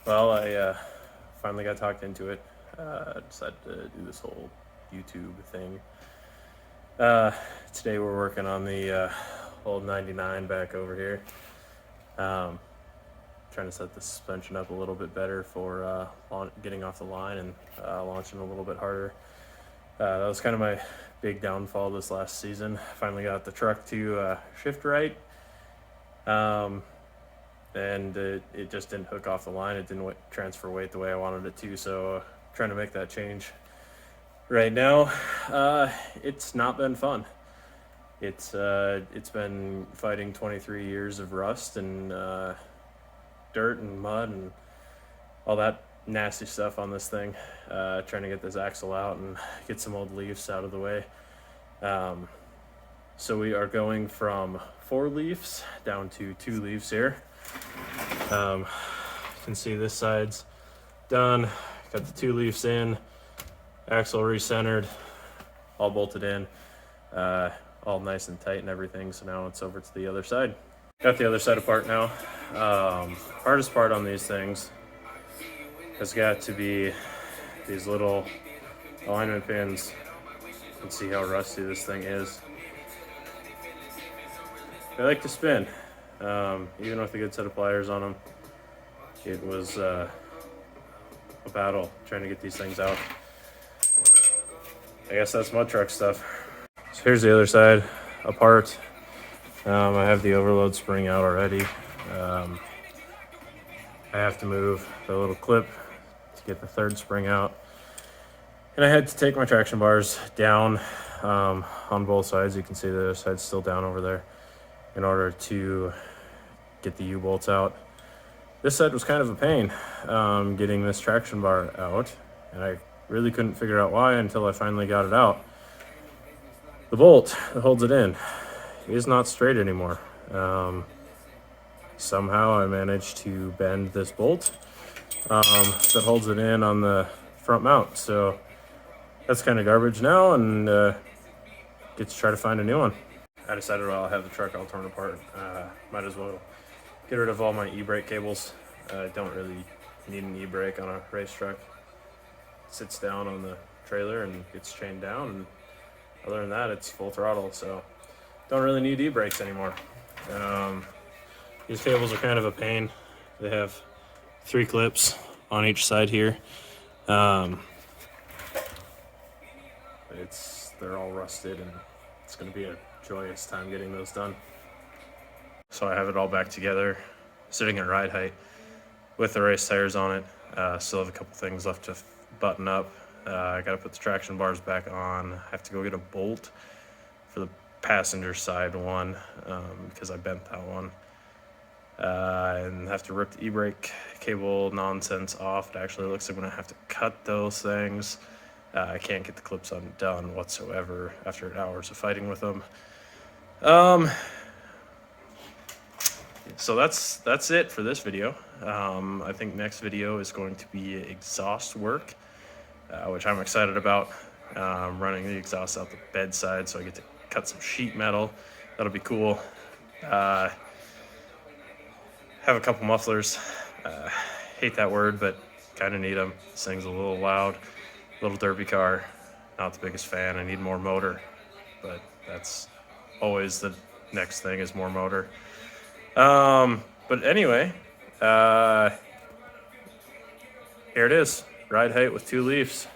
Well, I finally got talked into it. Decided to do this whole YouTube thing. Today we're working on the old 99 back over here. Trying to set the suspension up a little bit better for getting off the line and launching a little bit harder. That was kind of my big downfall this last season. Finally got the truck to shift right. And it just didn't hook off the line. It didn't transfer weight the way I wanted it to, so trying to make that change right now. It's not been fun. It's been fighting 23 years of rust and dirt and mud and all that nasty stuff on this thing, trying to get this axle out and get some old leaves out of the way. So we are going from 4 leaves down to 2 leaves here. You can see this side's done. Got the 2 leaves in, axle recentered, all bolted in, all nice and tight and everything. So now it's over to the other side. Got the other side apart now. Hardest part on these things has got to be these little alignment pins. You can see how rusty this thing is. They like to spin. Even with a good set of pliers on them, it was a battle trying to get these things out. I guess that's mud truck stuff. So here's the other side apart. I have the overload spring out already. I have to move the little clip to get the 3rd spring out. And I had to take my traction bars down on both sides. You can see the other side's still down over there in order to get the U-bolts out. This side was kind of a pain, getting this traction bar out, and I really couldn't figure out why until I finally got it out. The bolt that holds it in is not straight anymore. Somehow I managed to bend this bolt that holds it in on the front mount, so that's kind of garbage now, and get to try to find a new one. I decided, well, I'll have the truck all torn apart. Might as well get rid of all my e-brake cables. I don't really need an e-brake on a race truck. It sits down on the trailer and gets chained down, and other than that, it's full throttle, so don't really need e-brakes anymore. These cables are kind of a pain. They have 3 clips on each side here. They're all rusted, and it's going to be a joyous time getting those done. So I have it all back together, sitting at ride height with the race tires on it. Still have a couple things left to button up. I got to put the traction bars back on. I have to go get a bolt for the passenger side one because I bent that one. And have to rip the e-brake cable nonsense off. It actually looks like I'm going to have to cut those things. I can't get the clips undone whatsoever after hours of fighting with them. So that's it for this video. I think next video is going to be exhaust work, which I'm excited about. Running the exhaust out the bedside, so I get to cut some sheet metal. That'll be cool. Have a couple mufflers. Hate that word, but kind of need them. This thing's a little loud. Little derby car, not the biggest fan. I need more motor, but that's always the next thing is more motor. But anyway, here it is, ride height with 2 leaves.